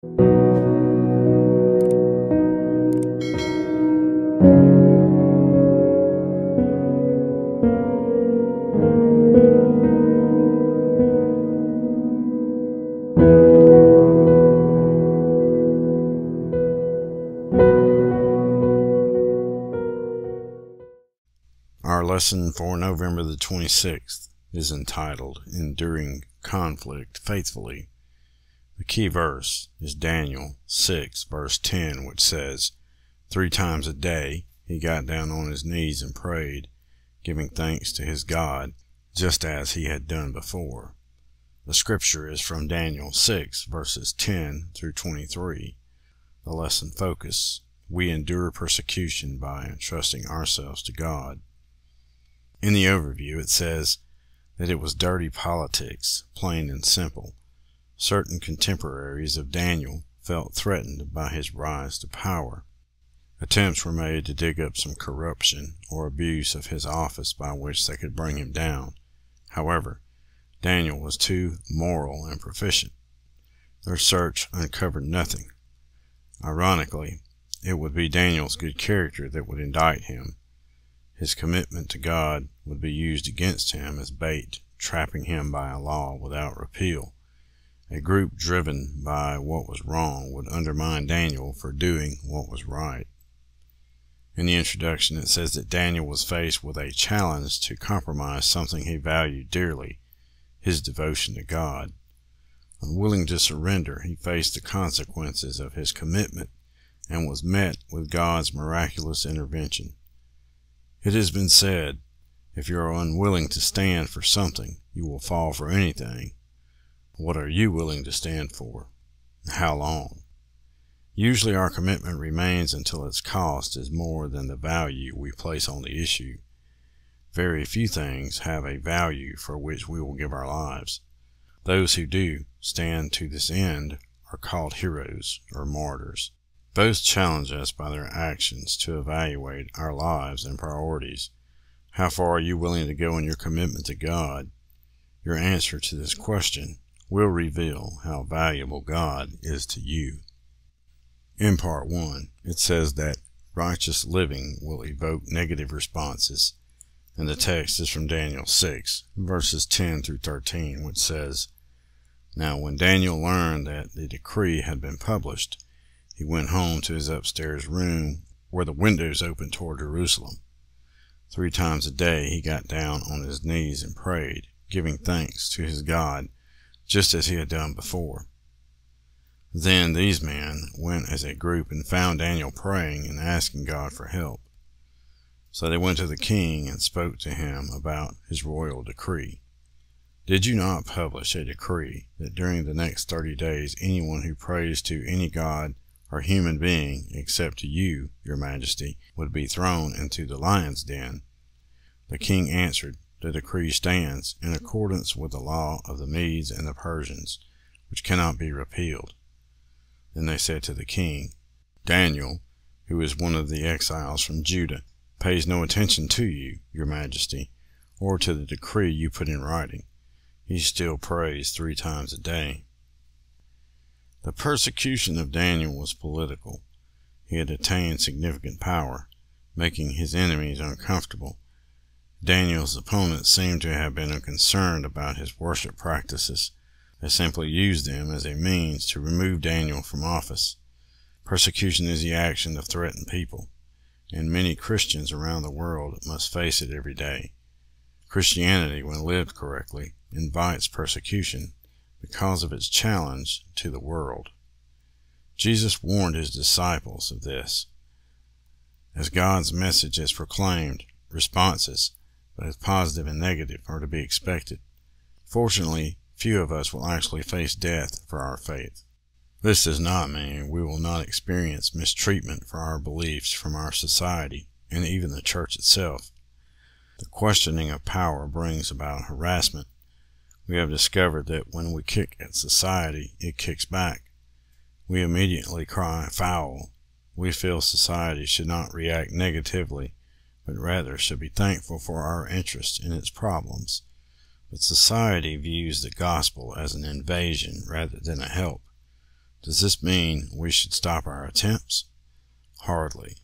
Our lesson for November the 26th is entitled Enduring Conflict Faithfully. The key verse is Daniel 6 verse 10, which says, 3 times a day he got down on his knees and prayed, giving thanks to his God, just as he had done before. The scripture is from Daniel 6 verses 10 through 23. The lesson focus: we endure persecution by entrusting ourselves to God. In the overview, it says that it was dirty politics, plain and simple. Certain contemporaries of Daniel felt threatened by his rise to power. Attempts were made to dig up some corruption or abuse of his office by which they could bring him down. However, Daniel was too moral and proficient. Their search uncovered nothing. Ironically, it would be Daniel's good character that would indict him. His commitment to God would be used against him as bait, trapping him by a law without repeal. A group driven by what was wrong would undermine Daniel for doing what was right. In the introduction, it says that Daniel was faced with a challenge to compromise something he valued dearly, his devotion to God. Unwilling to surrender, he faced the consequences of his commitment and was met with God's miraculous intervention. It has been said, if you are unwilling to stand for something, you will fall for anything. What are you willing to stand for? How long? Usually our commitment remains until its cost is more than the value we place on the issue. Very few things have a value for which we will give our lives. Those who do stand to this end are called heroes or martyrs. Both challenge us by their actions to evaluate our lives and priorities. How far are you willing to go in your commitment to God? Your answer to this question will reveal how valuable God is to you. In part 1, it says that righteous living will evoke negative responses, and the text is from Daniel 6, verses 10 through 13, which says, Now when Daniel learned that the decree had been published, he went home to his upstairs room where the windows opened toward Jerusalem. 3 times a day he got down on his knees and prayed, giving thanks to his God, just as he had done before. Then these men went as a group and found Daniel praying and asking God for help. So they went to the king and spoke to him about his royal decree. Did you not publish a decree that during the next 30 days anyone who prays to any god or human being except to you, your majesty, would be thrown into the lion's den? The king answered, The decree stands in accordance with the law of the Medes and the Persians, which cannot be repealed. Then they said to the king, Daniel, who is one of the exiles from Judah, pays no attention to you, your majesty, or to the decree you put in writing. He still prays 3 times a day. The persecution of Daniel was political. He had attained significant power, making his enemies uncomfortable. Daniel's opponents seem to have been unconcerned about his worship practices. They simply used them as a means to remove Daniel from office. Persecution is the action of threatened people, and many Christians around the world must face it every day. Christianity, when lived correctly, invites persecution because of its challenge to the world. Jesus warned his disciples of this. As God's message is proclaimed, responses, both positive and negative, are to be expected. Fortunately, few of us will actually face death for our faith. This does not mean we will not experience mistreatment for our beliefs from our society and even the church itself. The questioning of power brings about harassment. We have discovered that when we kick at society, it kicks back. We immediately cry foul. We feel society should not react negatively, but rather should be thankful for our interest in its problems. But society views the gospel as an invasion rather than a help. Does this mean we should stop our attempts? Hardly.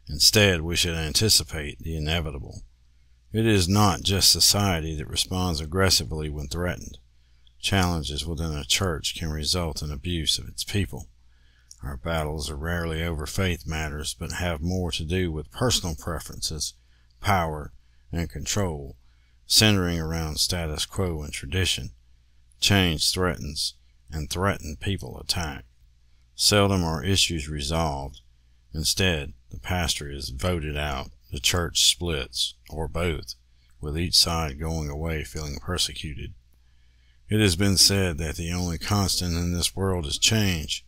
Instead, we should anticipate the inevitable. It is not just society that responds aggressively when threatened. Challenges within a church can result in abuse of its people. Our battles are rarely over faith matters, but have more to do with personal preferences, power, and control, centering around status quo and tradition. Change threatens, and threatened people attack. Seldom are issues resolved. Instead, the pastor is voted out, the church splits, or both, with each side going away feeling persecuted. It has been said that the only constant in this world is change.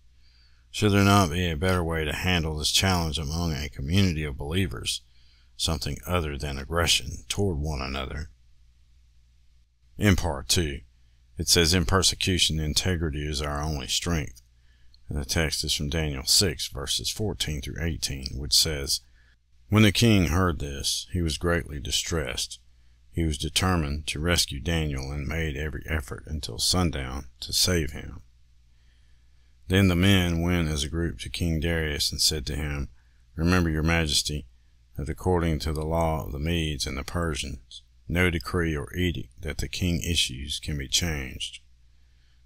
Should there not be a better way to handle this challenge among a community of believers, something other than aggression toward one another? In part 2, it says, in persecution, integrity is our only strength. And the text is from Daniel 6, verses 14 through 18, which says, When the king heard this, he was greatly distressed. He was determined to rescue Daniel and made every effort until sundown to save him. Then the men went as a group to King Darius and said to him, Remember, your majesty, that according to the law of the Medes and the Persians, no decree or edict that the king issues can be changed.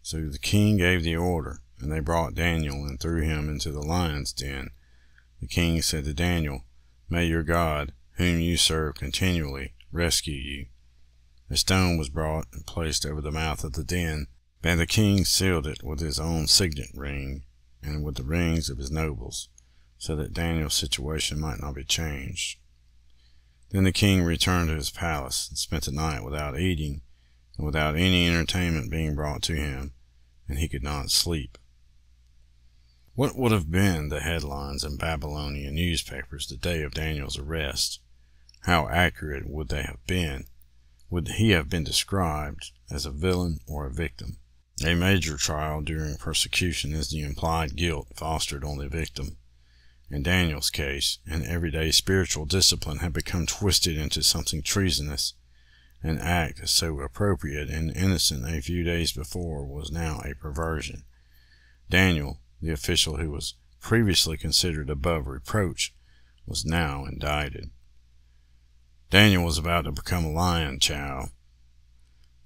So the king gave the order, and they brought Daniel and threw him into the lion's den. The king said to Daniel, May your God, whom you serve continually, rescue you. A stone was brought and placed over the mouth of the den, and the king sealed it with his own signet ring and with the rings of his nobles, so that Daniel's situation might not be changed. Then the king returned to his palace and spent the night without eating and without any entertainment being brought to him, and he could not sleep. What would have been the headlines in Babylonian newspapers the day of Daniel's arrest? How accurate would they have been? Would he have been described as a villain or a victim? A major trial during persecution is the implied guilt fostered on the victim. In Daniel's case, an everyday spiritual discipline had become twisted into something treasonous. An act so appropriate and innocent a few days before was now a perversion. Daniel, the official who was previously considered above reproach, was now indicted. Daniel was about to become a lion chow.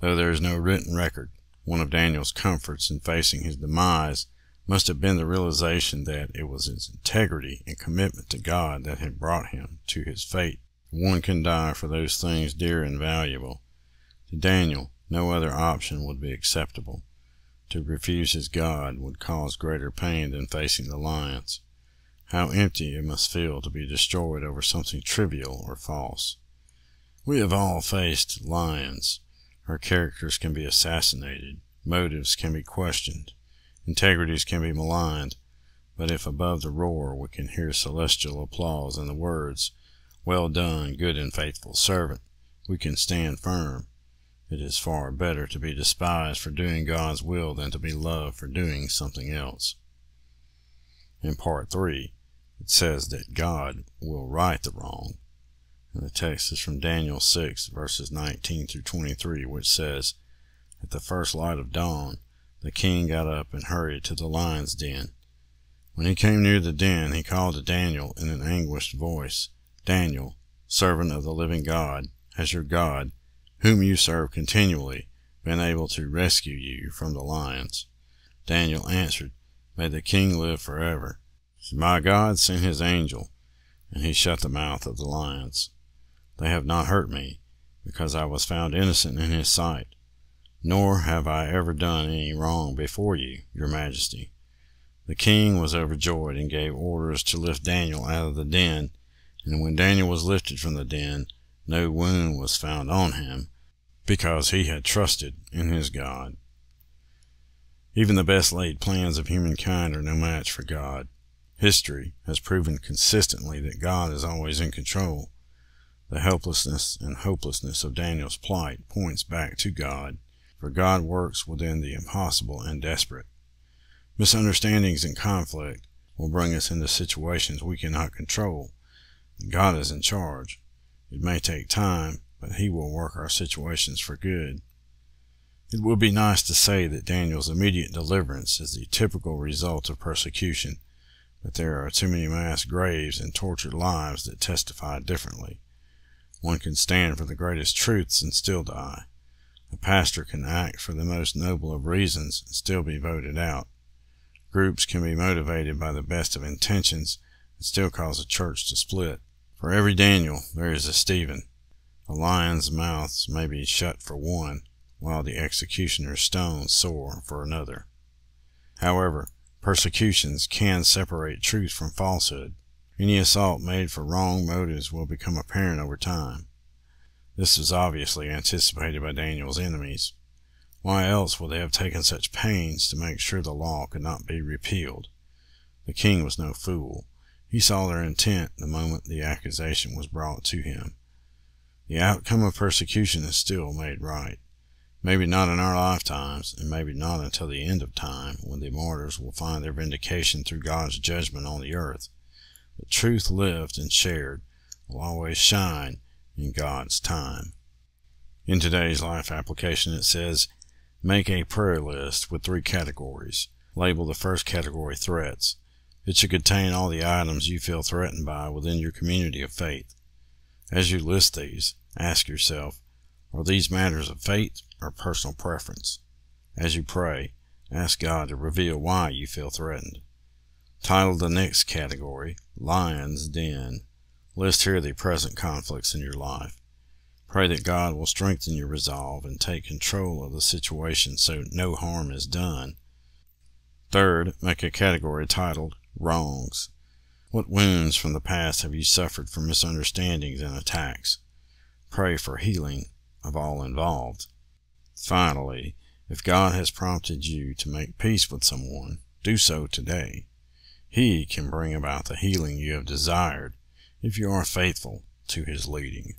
Though there is no written record, one of Daniel's comforts in facing his demise must have been the realization that it was his integrity and commitment to God that had brought him to his fate. One can die for those things dear and valuable. To Daniel, no other option would be acceptable. To refuse his God would cause greater pain than facing the lions. How empty it must feel to be destroyed over something trivial or false. We have all faced lions. Our characters can be assassinated. Motives can be questioned. Integrities can be maligned. But if above the roar we can hear celestial applause and the words, Well done, good and faithful servant, we can stand firm. It is far better to be despised for doing God's will than to be loved for doing something else. In part 3, it says that God will right the wrong. And the text is from Daniel 6, verses 19 through 23, which says, At the first light of dawn, the king got up and hurried to the lion's den. When he came near the den, he called to Daniel in an anguished voice, Daniel, servant of the living God, has your God, whom you serve continually, been able to rescue you from the lions? Daniel answered, May the king live forever. My God sent his angel, and he shut the mouth of the lions. They have not hurt me, because I was found innocent in his sight. Nor have I ever done any wrong before you, your majesty. The king was overjoyed and gave orders to lift Daniel out of the den, and when Daniel was lifted from the den, no wound was found on him, because he had trusted in his God. Even the best laid plans of humankind are no match for God. History has proven consistently that God is always in control. The helplessness and hopelessness of Daniel's plight points back to God, for God works within the impossible and desperate. Misunderstandings and conflict will bring us into situations we cannot control. God is in charge. It may take time, but he will work our situations for good. It would be nice to say that Daniel's immediate deliverance is the typical result of persecution, but there are too many mass graves and tortured lives that testify differently. One can stand for the greatest truths and still die. A pastor can act for the most noble of reasons and still be voted out. Groups can be motivated by the best of intentions and still cause a church to split. For every Daniel there is a Stephen. A lion's mouths may be shut for one, while the executioner's stones soar for another. However, persecutions can separate truth from falsehood. Any assault made for wrong motives will become apparent over time. This was obviously anticipated by Daniel's enemies. Why else would they have taken such pains to make sure the law could not be repealed? The king was no fool. He saw their intent the moment the accusation was brought to him. The outcome of persecution is still made right. Maybe not in our lifetimes, and maybe not until the end of time, when the martyrs will find their vindication through God's judgment on the earth. But truth lived and shared will always shine in God's time. In today's life application, it says, make a prayer list with 3 categories. Label the first category threats. It should contain all the items you feel threatened by within your community of faith. As you list these, ask yourself, are these matters of faith or personal preference? As you pray, ask God to reveal why you feel threatened. Title the next category, Lion's Den. List here the present conflicts in your life. Pray that God will strengthen your resolve and take control of the situation so no harm is done. Third, make a category titled Wrongs. What wounds from the past have you suffered from misunderstandings and attacks? Pray for healing of all involved. Finally, if God has prompted you to make peace with someone, do so today. He can bring about the healing you have desired if you are faithful to His leading.